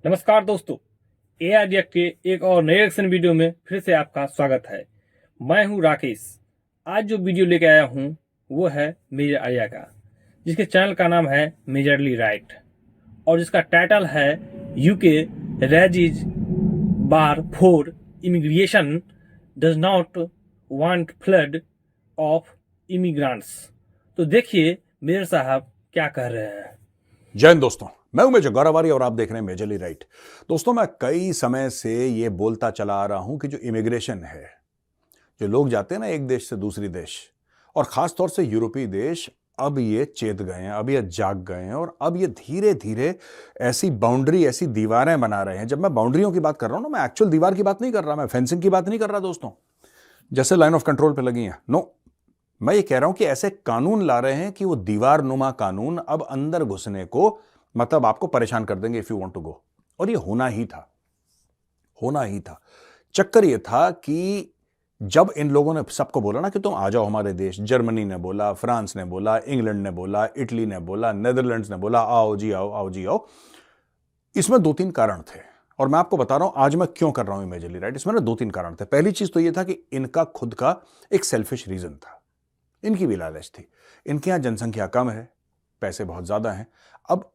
नमस्कार दोस्तों, AI react के एक और नए रिएक्शन वीडियो में फिर से आपका स्वागत है। मैं हूं राकेश। आज जो वीडियो लेके आया हूं वो है मेजर आर्या का, जिसके चैनल का नाम है मेजरली राइट और जिसका टाइटल है UK raises bar for immigration does not want flood of immigrants. तो देखिए मेजर साहब क्या कह रहे हैं। जय हिंद दोस्तों, मैं हूं मेजर गौरवारी और आप देख रहे हैं मेजरली राइट। दोस्तों, मैं कई समय से ये बोलता चला आ रहा हूं कि जो इमिग्रेशन है, जो लोग जाते हैं ना एक देश से दूसरी देश, और खासतौर से यूरोपीय देश, अब ये चेत गए हैं, अब ये जाग गए हैं और अब ये धीरे धीरे ऐसी बाउंड्री, ऐसी दीवारें बना रहे हैं। जब मैं बाउंड्रियों की बात कर रहा हूं ना, मैं एक्चुअल दीवार की बात नहीं कर रहा, मैं फेंसिंग की बात नहीं कर रहा दोस्तों, जैसे लाइन ऑफ कंट्रोल पे लगी है। नो, मैं ये कह रहा हूं कि ऐसे कानून ला रहे हैं कि वो दीवार नुमा कानून अब अंदर घुसने को, मतलब आपको परेशान कर देंगे if you want to go. और ये होना ही था, होना ही था। चक्कर ये था कि जब इन लोगों ने सबको बोला ना कि तुम आ जाओ हमारे देश, जर्मनी ने बोला, फ्रांस ने बोला, इंग्लैंड ने बोला, इटली ने बोला, नेदरलैंड्स ने बोला, आओ जी आओ, आओ जी आओ। इसमें दो तीन कारण थे और मैं आपको बता रहा हूं आज मैं क्यों कर रहा हूं मेजरली राइट। इसमें ना दो तीन कारण थे। पहली चीज तो यह था कि इनका खुद का एक सेल्फिश रीजन था, इनकी भी लालच थी। इनके यहां जनसंख्या कम है, पैसे बहुत ज्यादा हैं। अब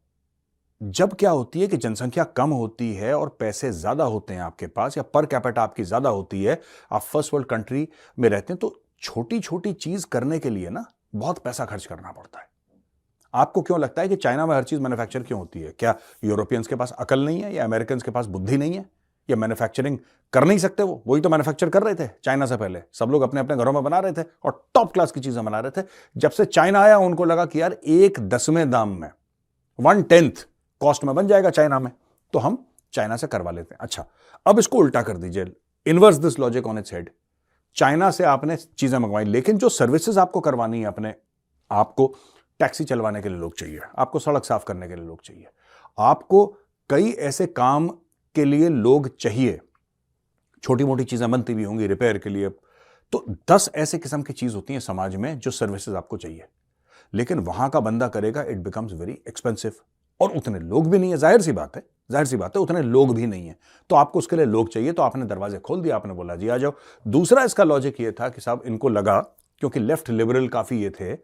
जब क्या होती है कि जनसंख्या कम होती है और पैसे ज्यादा होते हैं आपके पास, या पर कैपिटा आपकी ज्यादा होती है, आप फर्स्ट वर्ल्ड कंट्री में रहते हैं, तो छोटी छोटी चीज करने के लिए ना बहुत पैसा खर्च करना पड़ता है। आपको क्यों लगता है कि चाइना में हर चीज मैन्युफैक्चर क्यों होती है? क्या यूरोपियंस के पास अकल नहीं है, या अमेरिकन के पास बुद्धि नहीं है, या मैन्युफैक्चरिंग कर नहीं सकते? वो वही तो मैन्युफैक्चर कर रहे थे चाइना से पहले। सब लोग अपने अपने घरों में बना रहे थे और टॉप क्लास की चीजें बना रहे थे। जब से चाइना आया उनको लगा कि यार 1/10 दाम में, 1/10 कॉस्ट में बन जाएगा चाइना में, तो हम चाइना से करवा लेते हैं। अच्छा, अब इसको उल्टा कर दीजिए, inverse this logic on its head. China से आपने चीजें मंगवाई, लेकिन जो सर्विसेज आपको करवानी है, अपने आपको टैक्सी चलवाने के लिए लोग चाहिए, आपको सड़क साफ करने के लिए लोग चाहिए, आपको कई ऐसे काम के लिए लोग चाहिए, छोटी मोटी चीजें बनती भी होंगी रिपेयर के लिए, तो 10 ऐसे किस्म की चीज होती हैं समाज में जो सर्विसेज आपको चाहिए। लेकिन वहां का बंदा करेगा, इट बिकम्स वेरी एक्सपेंसिव, और उतने लोग भी नहीं है। जाहिर सी बात है, जाहिर सी बात है, उतने लोग भी नहीं है, तो आपको उसके लिए लोग चाहिए, तो आपने दरवाजे खोल दिया, आपने बोला जी आ जाओ। दूसरा इसका लॉजिक ये था कि साहब इनको लगा, क्योंकि लेफ्ट लिबरल काफी ये थे,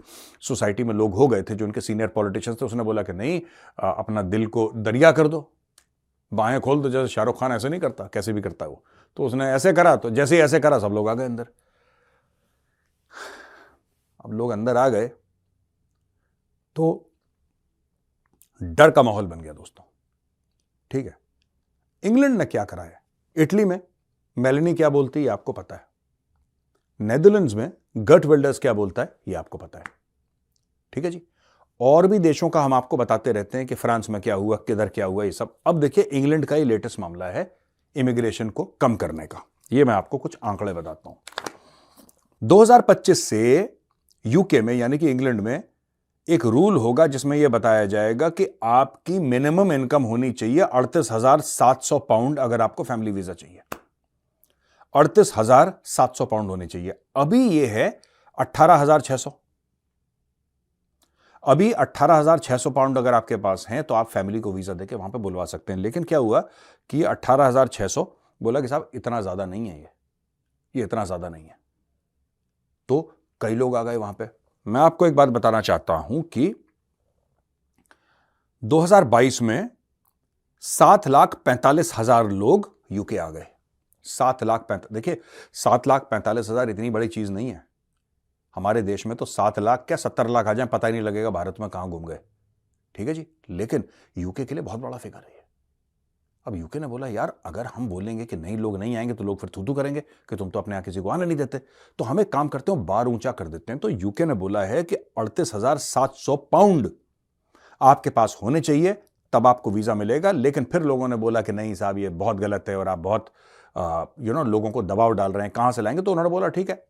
सोसाइटी में लोग हो गए थे जो उनके सीनियर पॉलिटिशियंस थे, उसने बोला कि नहीं, अपना दिल को दरिया कर दो, बाहें खोल दो। जैसे शाहरुख खान ऐसे नहीं करता, कैसे भी करता है वो, तो उसने ऐसे करा, तो जैसे ही ऐसे करा सब लोग आ गए अंदर। अब लोग अंदर आ गए तो डर का माहौल बन गया दोस्तों। ठीक है, इंग्लैंड ने क्या करा है, इटली में मेलेनी क्या बोलती है आपको पता है, नेदरलैंड्स में गर्ट विल्डर्स क्या बोलता है ये आपको पता है। ठीक है जी, और भी देशों का हम आपको बताते रहते हैं कि फ्रांस में क्या हुआ, किधर क्या हुआ, ये सब। अब देखिए इंग्लैंड का ही लेटेस्ट मामला है इमिग्रेशन को कम करने का। ये मैं आपको कुछ आंकड़े बताता हूं। 2025 से यूके में, यानी कि इंग्लैंड में, एक रूल होगा जिसमें यह बताया जाएगा कि आपकी मिनिमम इनकम होनी चाहिए 38,700 पाउंड, अगर आपको फैमिली वीजा चाहिए 38,700 पाउंड होनी चाहिए। अभी यह है 18,600। अभी 18,600 पाउंड अगर आपके पास हैं तो आप फैमिली को वीजा देके वहां पे बुलवा सकते हैं। लेकिन क्या हुआ कि 18,600 बोला कि साहब इतना ज्यादा नहीं है, ये इतना ज्यादा नहीं है, तो कई लोग आ गए वहां पे। मैं आपको एक बात बताना चाहता हूं कि 2022 में 7,45,000 लोग यूके आ गए। 7,45,000, देखिए 7,45,000 इतनी बड़ी चीज नहीं है। हमारे देश में तो 7 लाख क्या 70 लाख आ जाए पता ही नहीं लगेगा भारत में कहां घूम गए। ठीक है जी, लेकिन यूके के लिए बहुत बड़ा फिगर है। अब यूके ने बोला यार अगर हम बोलेंगे कि नहीं लोग नहीं आएंगे तो लोग फिर थू करेंगे कि तुम तो अपने यहां किसी को आने नहीं देते, तो हम एक काम करते हो बार ऊंचा कर देते हैं। तो यूके ने बोला है कि 38,700 पाउंड आपके पास होने चाहिए, तब आपको वीजा मिलेगा। लेकिन फिर लोगों ने बोला कि नहीं साहब ये बहुत गलत है और आप बहुत लोगों को दबाव डाल रहे हैं, कहां से लाएंगे? तो उन्होंने बोला ठीक है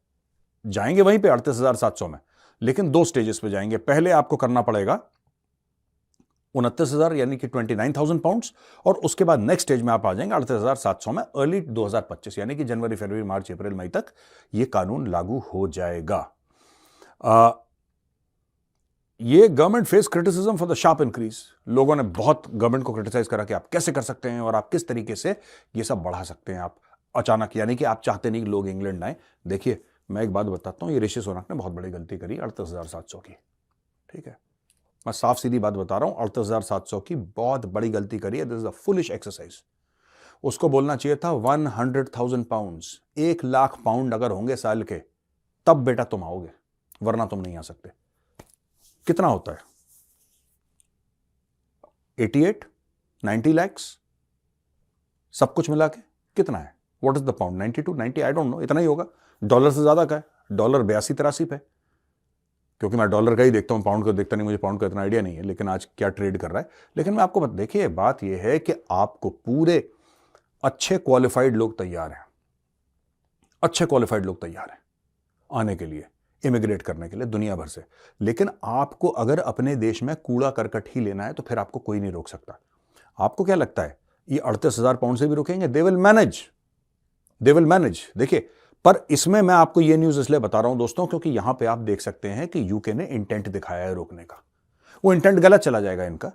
जाएंगे वहीं पे 38,700 में, लेकिन 2 स्टेजेस पे जाएंगे। पहले आपको करना पड़ेगा 29,000 यानी कि 29,000 पाउंड्स, और उसके बाद नेक्स्ट स्टेज में आप आ जाएंगे 38,700 में। अर्ली 2025 यानी कि जनवरी, फरवरी, मार्च, अप्रैल, मई तक यह कानून लागू हो जाएगा। ये government face criticism for the sharp increase. लोगों ने बहुत गवर्नमेंट को क्रिटिसाइज करा कि आप कैसे कर सकते हैं और आप किस तरीके से ये सब बढ़ा सकते हैं आप अचानक, यानी कि आप चाहते नहीं कि लोग इंग्लैंड आए। देखिए मैं एक बात बताता हूं, ये ऋषि सुनक ने बहुत बड़ी गलती करी 38,700 की। ठीक है, मैं साफ सीधी बात बता रहा हूं, 38,700 की बहुत बड़ी गलती करी है। This is a foolish exercise. उसको बोलना चाहिए था 100,000 पाउंड्स, 1,00,000 पाउंड अगर होंगे साल के तब बेटा तुम आओगे, वरना तुम नहीं आ सकते। कितना होता है? 88, 90 lakhs सब कुछ मिला के कितना है? What is the pound? 92, 90, I don't know, इतना ही होगा। डॉलर से ज्यादा का है, डॉलर 82-83 पे, क्योंकि मैं डॉलर का ही देखता हूं, पाउंड को देखता नहीं, मुझे पाउंड का इतना आइडिया नहीं है लेकिन आज क्या ट्रेड कर रहा है। लेकिन मैं आपको देखिए बात यह है कि आपको पूरे अच्छे क्वालिफाइड लोग तैयार हैं, अच्छे क्वालिफाइड लोग तैयार हैं आने के लिए, इमिग्रेट करने के लिए दुनिया भर से। लेकिन आपको अगर अपने देश में कूड़ा करकट ही लेना है तो फिर आपको कोई नहीं रोक सकता। आपको क्या लगता है ये 38,000 पाउंड से भी रुकेंगे? They will manage, they will manage. देखिए, पर इसमें मैं आपको ये न्यूज इसलिए बता रहा हूं दोस्तों क्योंकि यहां पे आप देख सकते हैं कि यूके ने इंटेंट दिखाया है रोकने का। वो इंटेंट गलत चला जाएगा, इनका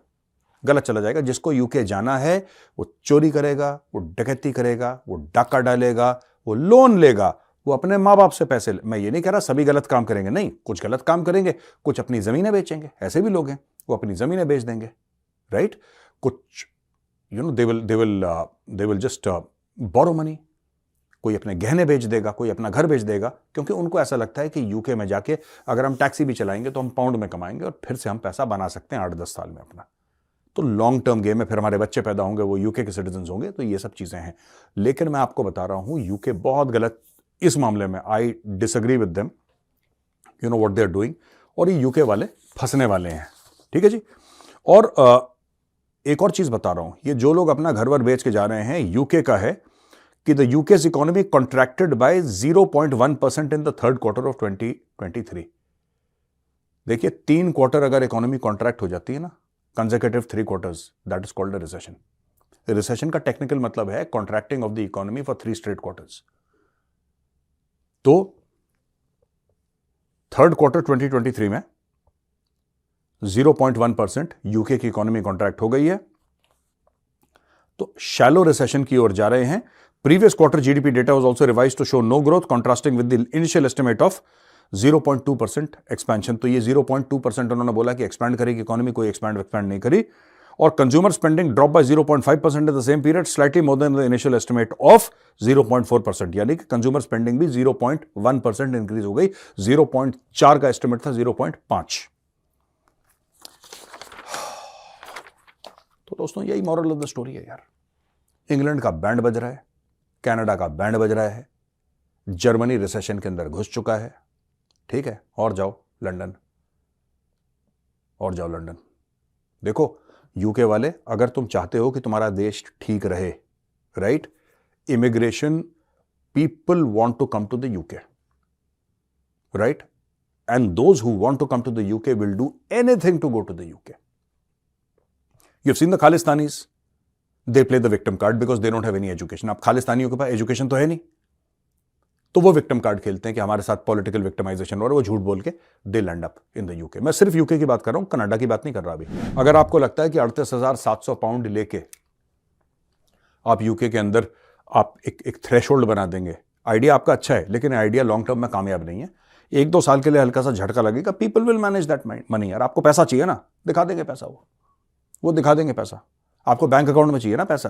गलत चला जाएगा। जिसको यूके जाना है वो चोरी करेगा, वो डकैती करेगा, वो डाका डालेगा, वो लोन लेगा, वो अपने माँ बाप से पैसे मैं ये नहीं कह रहा सभी गलत काम करेंगे, नहीं, कुछ गलत काम करेंगे, कुछ अपनी जमीनें बेचेंगे, ऐसे भी लोग हैं, वो अपनी जमीनें बेच देंगे, राइट। कुछ they will just borrow money, कोई अपने गहने बेच देगा, कोई अपना घर बेच देगा, क्योंकि उनको ऐसा लगता है कि यूके में जाके अगर हम टैक्सी भी चलाएंगे तो हम पाउंड में कमाएंगे और फिर से हम पैसा बना सकते हैं 8-10 साल में अपना। तो लॉन्ग टर्म गेम है, फिर हमारे बच्चे पैदा होंगे, वो यूके के सिटीजन होंगे, तो ये सब चीजें हैं। लेकिन मैं आपको बता रहा हूं यूके बहुत गलत इस मामले में। I disagree with them, you know what they are doing, और ये यूके वाले फंसने वाले हैं। ठीक है जी। और एक और चीज बता रहा हूं, ये जो लोग अपना घर वर बेच के जा रहे हैं, यूके का है कि the UK's economy contracted by 0.1% in the third quarter of 2023। देखिए 3 क्वार्टर अगर इकोनॉमी कॉन्ट्रैक्ट हो जाती है ना, consecutive 3 quarters, that is called a recession. Recession का टेक्निकल मतलब है contracting of the economy for 3 straight quarters. तो थर्ड क्वार्टर 2023 में 0.1% यूके की इकोनॉमी कॉन्ट्रैक्ट हो गई है, तो शैलो रिसेशन की ओर जा रहे हैं। Previous quarter GDP data was also revised to show no growth, contrasting with the initial estimate of 0.2% expansion. तो ये 0.2% उन्होंने बोला कि एक्सपैंड करेगी इकोनॉमी, कोई एक्सपैंड नहीं करी। और consumer spending drop by 0.5% in the same period, slightly more than the initial estimate of 0.4%, यानी कि कंज्यूमर स्पेंडिंग भी 0.1% इंक्रीज हो गई। 0.4 का एस्टिमेट था 0.5। तो दोस्तों यही मॉरल ऑफ द स्टोरी है यार। इंग्लैंड का बैंड बज रहा है, कनाडा का बैंड बज रहा है, जर्मनी रिसेशन के अंदर घुस चुका है। ठीक है, और जाओ लंदन, और जाओ लंदन। देखो यूके वाले, अगर तुम चाहते हो कि तुम्हारा देश ठीक रहे, right, immigration, people want to come to the UK, right, and those who want to come to the UK will do anything to go to the UK. You have seen the Khalistanis, they play the victim card because they don't have any education. अब खालिस्तानियों के पास education तो है नहीं, तो वो victim card खेलते हैं कि हमारे साथ पॉलिटिकल विक्टिमाइजेशन, और वो झूठ बोल के they land up in the UK. मैं सिर्फ यूके की बात कर रहा हूं, कनाडा की बात नहीं कर रहा अभी। अगर आपको लगता है कि 38,700 पाउंड लेके आप यूके के अंदर आप एक थ्रेशोल्ड बना देंगे, आइडिया आपका अच्छा है, लेकिन आइडिया लॉन्ग टर्म में कामयाब नहीं है। 1-2 साल के लिए हल्का सा झटका लगेगा, people will manage that money. यार आपको पैसा चाहिए ना, दिखा देंगे पैसा, वो दिखा देंगे पैसा। आपको बैंक अकाउंट में चाहिए ना पैसा,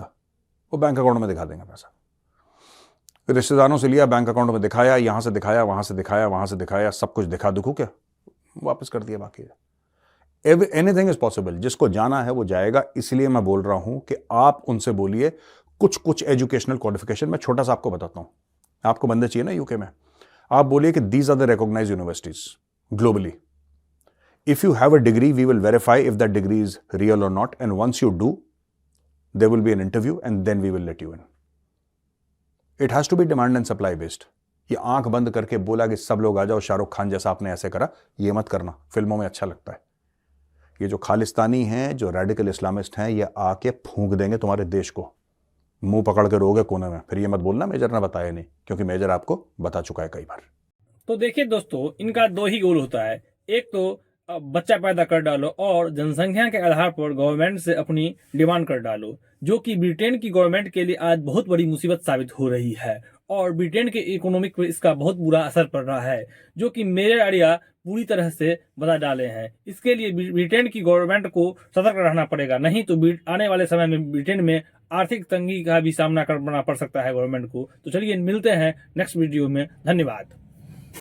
वो बैंक अकाउंट में दिखा देंगे पैसा। रिश्तेदारों से लिया, बैंक अकाउंट में दिखाया, यहां से दिखाया, वहां से दिखाया, वहां से दिखाया, सब कुछ दिखा दुखू क्या, वापस कर दिया। बाकी एनीथिंग इज पॉसिबल। जिसको जाना है वो जाएगा। इसलिए मैं बोल रहा हूं कि आप उनसे बोलिए कुछ एजुकेशनल क्वालिफिकेशन। मैं छोटा सा आपको बताता हूं, आपको बंदे चाहिए ना यूके में, आप बोलिए कि these are the recognised universities globally. If you have a degree, we will verify if that degree is real और not, and once you do, there will be an interview and then we will let you in. It has to be demand and supply based. ये आंख बंद करके बोला कि सब लोग आ जाओ, शाहरुख खान जैसा आपने ऐसे करा, ये मत करना, फिल्मों में अच्छा लगता है। ये जो खालिस्तानी हैं, जो रेडिकल इस्लामिस्ट हैं, ये आके फूंक देंगे तुम्हारे देश को, मुंह पकड़ के रोगे कोने में। फिर ये मत बोलना मेजर ने बताया नहीं, क्योंकि मेजर आपको बता चुका है कई बार। तो देखिए दोस्तों, इनका 2 ही गोल होता है। एक तो बच्चा पैदा कर डालो और जनसंख्या के आधार पर गवर्नमेंट से अपनी डिमांड कर डालो, जो कि ब्रिटेन की गवर्नमेंट के लिए आज बहुत बड़ी मुसीबत साबित हो रही है और ब्रिटेन के इकोनॉमिक पर इसका बहुत बुरा असर पड़ रहा है, जो कि मेजर आइडिया पूरी तरह से बता डाले हैं। इसके लिए ब्रिटेन की गवर्नमेंट को सतर्क रहना पड़ेगा, नहीं तो आने वाले समय में ब्रिटेन में आर्थिक तंगी का भी सामना करना पड़ सकता है गवर्नमेंट को। तो चलिए मिलते हैं नेक्स्ट वीडियो में। धन्यवाद।